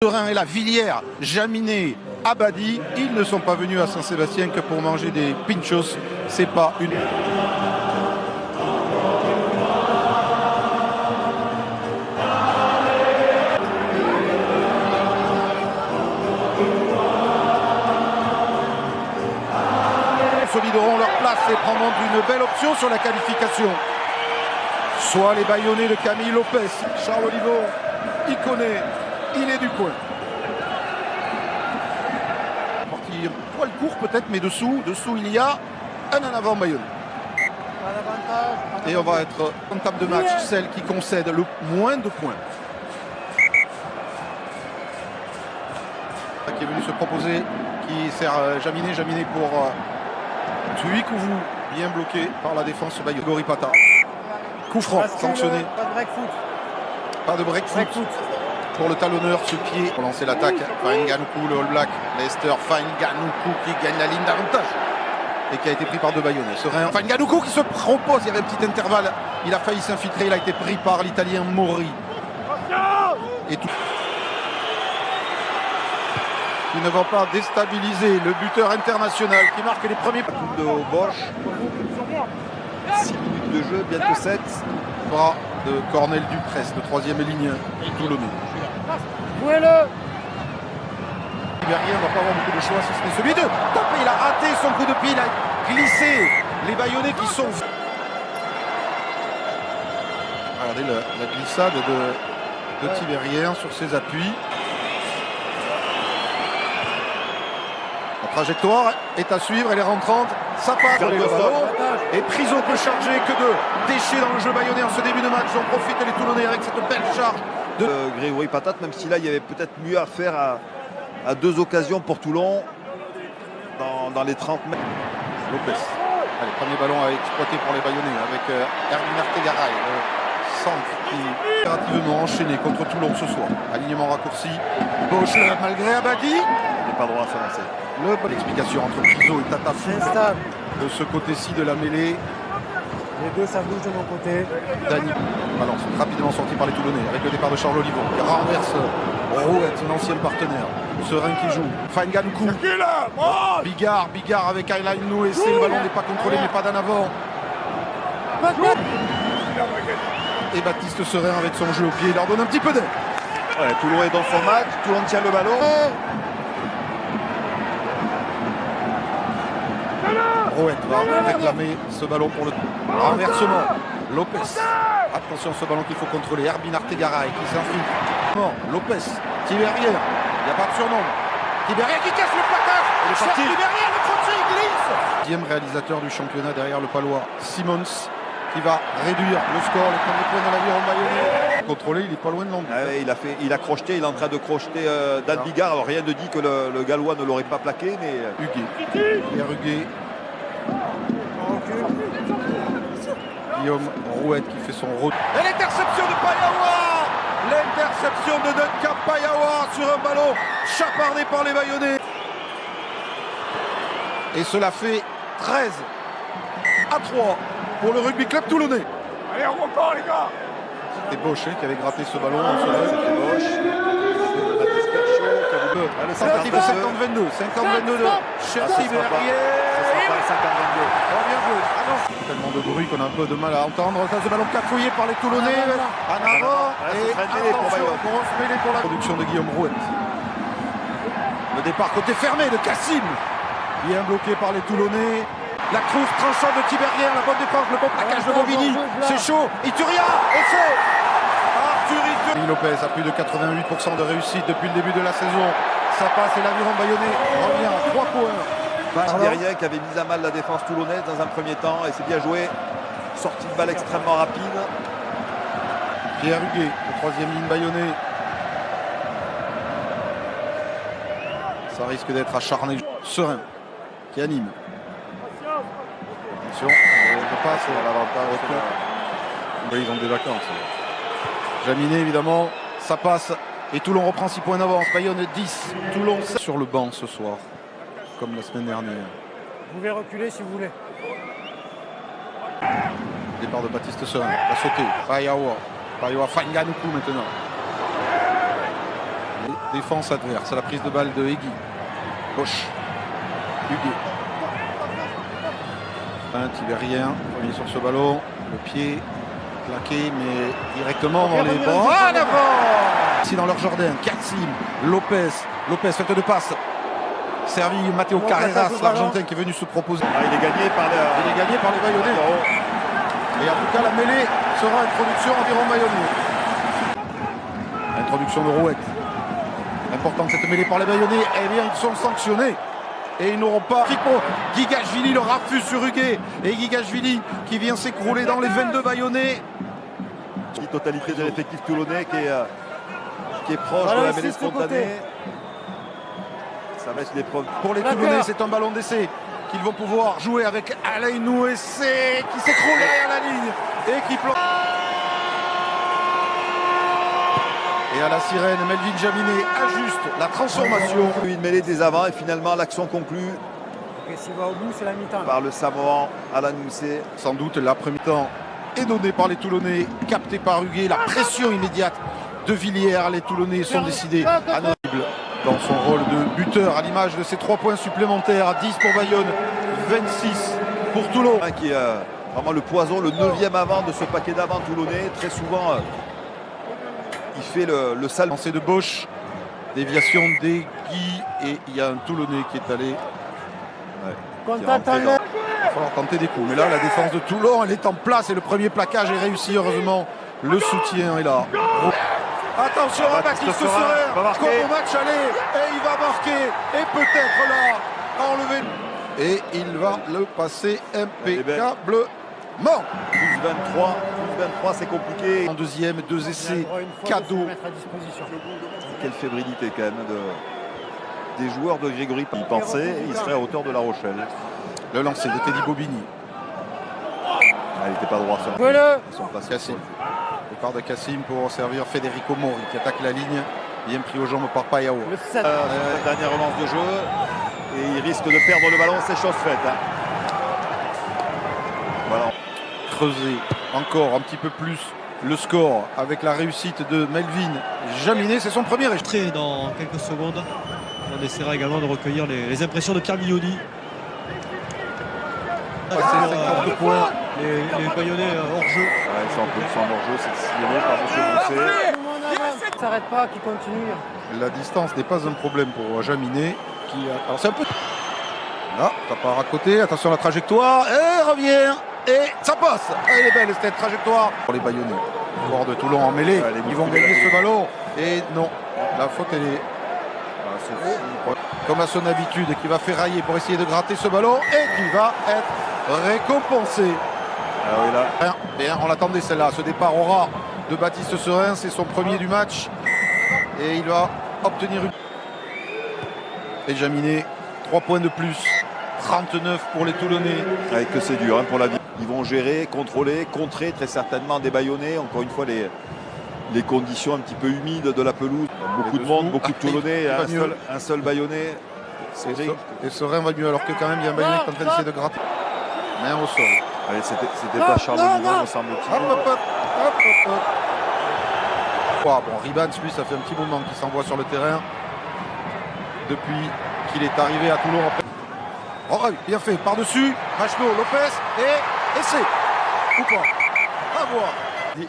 Serein et la Villière, Jaminet, Abadi, ils ne sont pas venus à Saint-Sébastien que pour manger des pinchos. C'est pas une... Consolideront leur place et prendront une belle option sur la qualification. Soit les bâillonnés de Camille Lopez, Charles Olivo, il connaît, il est du coin. Partir poil court peut-être, mais dessous il y a un en avant bâillonné. Et on va être en table de match, celle qui concède le moins de points. Qui est venu se proposer, qui sert Jaminet pour Tuikouvou, bien bloqué par la défense bâillonne. Goripata. Coup franc sanctionné. Pas de break foot. Pas de break foot. Pour le talonneur, ce pied pour lancer l'attaque. Fainganoukou, le All Black. Lester Fainganoukou qui gagne la ligne d'avantage et qui a été pris par deux bâillonnés. Serein. Fainganoukou qui se propose. Il y avait un petit intervalle. Il a failli s'infiltrer. Il a été pris par l'Italien Mori. Et tout. Qui ne va pas déstabiliser le buteur international qui marque les premiers. De Bosch. 6 minutes de jeu, bientôt 7. Bras de Cornel Dupresse, le troisième ligne toulonnais. Jouez-le. Berrier ne va pas avoir beaucoup de choix si ce n'est celui de Topé. Il a raté son coup de pied, il a glissé. Les bâillonnés qui sont... Regardez la glissade de Tibérien sur ses appuis. La trajectoire est à suivre, elle est rentrante. Ça passe le ballon. Et Priso peut charger que de déchets dans le jeu bâillonné en ce début de match. J'en profite les Toulonnais avec cette belle charge de Grégory Patate, même si là il y avait peut-être mieux à faire à deux occasions pour Toulon dans les 30 mètres. Lopez. Allez, premier ballon à exploiter pour les bâillonnés avec Herbin Artegaray. Centre qui est opérativement enchaîné contre Toulon ce soir. Alignement raccourci. Bosch malgré Abadi. Il n'est pas droit à s'avancer. Le bonne explication entre Priso et Tatafou. De ce côté-ci de la mêlée. Les deux, ça bouge de mon côté. Dani, ballon rapidement sorti par les Toulonnais avec le départ de Charles Olivo. Qui renverse Rouet, son ancien partenaire. Serein qui joue. Fainganoukou. Bigard avec Aylain Noué. Le ballon n'est pas contrôlé, mais pas d'en avant. Et Baptiste Serein avec son jeu au pied. Il leur donne un petit peu d'aide. Ouais, Toulon est dans son match. Toulon tient le ballon. Rouet va réclamer ce ballon pour le renversement. Lopez. Attention, ce ballon qu'il faut contrôler. Herbin Artegaray qui s'infiltre. Lopez. Tibérien. Il n'y a pas de surnom. Tibérien qui casse le placard. Tibérien, le crochet, il glisse. Deuxième réalisateur du championnat derrière le Palois. Simons qui va réduire le score. Les premiers points de l'aviron bâillonné. Contrôlé, il n'est pas loin de l'angle. Il a crocheté, il est en train de crocheter Dan Bigard. Alors rien ne dit que le Gallois ne l'aurait pas plaqué, mais... Huguet. Pierre Huguet. Guillaume Rouet qui fait son rôle. Et l'interception de Payawa. L'interception de Duncan Payawa sur un ballon chapardé par les bâillonnés. Et cela fait 13 à 3 pour le rugby club toulonnais. Allez, on repart les gars. C'était Bosch qui avait gratté ce ballon. C'était Bosch. Le tentative de 50-22. 50-22 de Chelsea Berrier. Bien joué. Tellement de bruit qu'on a un peu de mal à entendre. Ça, ce ballon cafouillé par les Toulonnais. En avant. Et attention, grosse mêlée pour la production de Guillaume Rouet. Le départ côté fermé de Cassim. Bien bloqué par les Toulonnais. La crouse tranchante de Tibérien. La bonne défense, le bon plaquage de Bobigny. C'est chaud. Ituria. Essai. Arthur Ituria. Lopez a plus de 88% de réussite depuis le début de la saison. Ça passe et l'aviron bâillonné revient à 3 points. Tibérien qui avait mis à mal la défense toulonnaise dans un premier temps et c'est bien joué. Sortie de balle extrêmement rapide. Pierre Huguet, le troisième ligne bâillonné. Ça risque d'être acharné. Serein qui anime. Attention, on passe à l'avantage. Oui, ils ont des vacances. Jaminet évidemment, ça passe. Et Toulon reprend 6 points d'avance. Bayonne 10. Toulon 7 sur le banc ce soir. Comme la semaine dernière. Vous pouvez reculer si vous voulez. Départ de Baptiste Serein. Va sauter. Payawa Fainganoukou maintenant. défense adverse. À la prise de balle de Egui. Gauche. Huguet. Tibérien, premier sur ce ballon. Le pied claqué, mais directement dans les bras. Ah, d'abord ici dans leur jardin. Kassim, Lopez. Lopez, fête de passe. Servi Matteo Carreras, l'Argentin qui est venu se proposer. Il est gagné par les Bayonnais. Et en tout cas, la mêlée sera introduction environ Bayonnais. Introduction de Rouet. Importante cette mêlée par les Bayonnais. Eh bien, ils sont sanctionnés. Et ils n'auront pas. Guigashvili le refuse sur Huguet. Et Guigashvili qui vient s'écrouler dans les 22 Bayonnais. La totalité de l'effectif toulonnais qui est proche de la mêlée spontanée. Ça va être une épreuve. Pour les Toulonnais, c'est un ballon d'essai qu'ils vont pouvoir jouer avec Alain Nouessé qui s'écroule derrière la ligne et qui plonge. Et à la sirène, Melvin Jaminet ajuste la transformation. Une mêlée des avants et finalement l'action conclue. Et s'il va au bout, c'est la mi-temps. Par le Samoan Alain Nouessé. Sans doute l'après-mi-temps est donné par les Toulonnais, capté par Huguet. La pression immédiate de Villiers. Les Toulonnais sont décidés à Noël dans son rôle de buteur à l'image de ses 3 points supplémentaires. 10 pour Bayonne, 26 pour Toulon. Qui est vraiment le poison, le 9e avant de ce paquet d'avant toulonnais. Très souvent, il fait le sale. Lancé de Bosch, déviation d'Egui et il y a un Toulonnais qui est allé. Il va falloir tenter des coups. Mais là, la défense de Toulon, elle est en place et le premier plaquage est réussi. Heureusement, le soutien est là. Attention à Baptiste Serein, comme au match aller, et il va marquer, et peut-être là, enlever. Et il va le passer impeccablement. 12-23, c'est compliqué. En deuxième, 2 essais, cadeau. Quelle fébrilité quand même des joueurs de Grégory. Il pensait, il serait à hauteur de La Rochelle. Le lancer de Teddy Bobigny. Il n'était pas droit sur son place. Kassim. Départ de Kassim pour servir Federico Mori qui attaque la ligne, bien pris aux jambes par Payao. Dernière relance de jeu et il risque de perdre le ballon, c'est chose faite. Voilà. Creuser encore un petit peu plus le score avec la réussite de Melvin Jaminet, c'est son premier échec. Dans quelques secondes, on essaiera également de recueillir les impressions de Pierre Mignoni. C'est 50 points. Les Bayonnais hors jeu. Ils sont un peu sans hors jeu, c'est signalé par M. Mousset. Ça ne s'arrête pas, qui continue. La distance n'est pas un problème pour Jaminet. Alors c'est un peu. Là, ça part à côté. Attention à la trajectoire. Et revient. Et ça passe. Elle est belle cette trajectoire. Pour les Bayonnais. Joueurs de Toulon en mêlée. Ils vont gagner ce ballon. Et non. La faute elle est. Comme à son habitude, qui va ferrailler pour essayer de gratter ce ballon et qui va être récompensé. Bien, on l'attendait celle-là. Ce départ aura de Baptiste Serein, c'est son premier du match. Et il va obtenir une. Et Jaminet, 3 points de plus. 39 pour les Toulonnais. Avec que c'est dur pour la vie. Ils vont gérer, contrôler, contrer très certainement des Bayonnais. Encore une fois, les conditions un petit peu humides de la pelouse. Beaucoup de monde, beaucoup de Toulonnais, un seul Bayonnais. Et Serein va mieux alors que quand même il y a un Bayonnais qui est en train d'essayer de gratter. Main au sol. C'était pas Charles Mignon, me semble-t-il. Bon, Ribans, lui, ça fait un petit moment qu'il s'envoie sur le terrain depuis qu'il est arrivé à Toulon. Oh, bien fait, par-dessus, Machno, Lopez, et essai. Ou pas. À voir.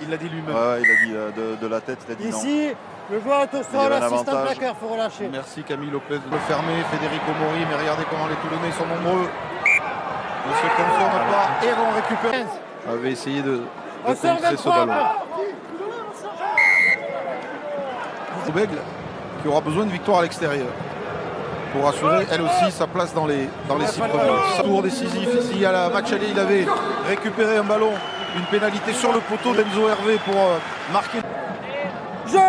Il l'a dit lui-même. Ouais, il a dit de la tête, il a dit ici, non. le joueur est au sol, l'assistant plaqueur, il faut relâcher. Merci Camille Lopez de le fermer, Federico Mori, mais regardez comment les Toulonnais sont nombreux. Ne se conforment pas et vont récupérer. Avait essayé de contrer ce ballon. Bègle qui aura besoin de victoire à l'extérieur pour assurer elle aussi sa place dans les 6 premiers. Tour décisif ici à la match aller, il avait récupéré un ballon, une pénalité sur le poteau d'Enzo Hervé pour marquer. Jeu.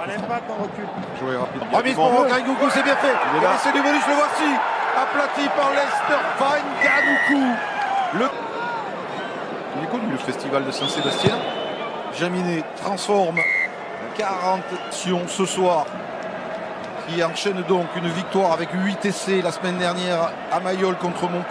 À l'impact, on recule. Joué rapide. Remise pour Grigoukou, c'est bien fait. C'est du bonus, le voici. Aplati par Lester Vanganoukou. Il est connu le festival de Saint-Sébastien. Jaminet transforme 40 actions ce soir, qui enchaîne donc une victoire avec 8 essais la semaine dernière à Mayol contre Montpellier.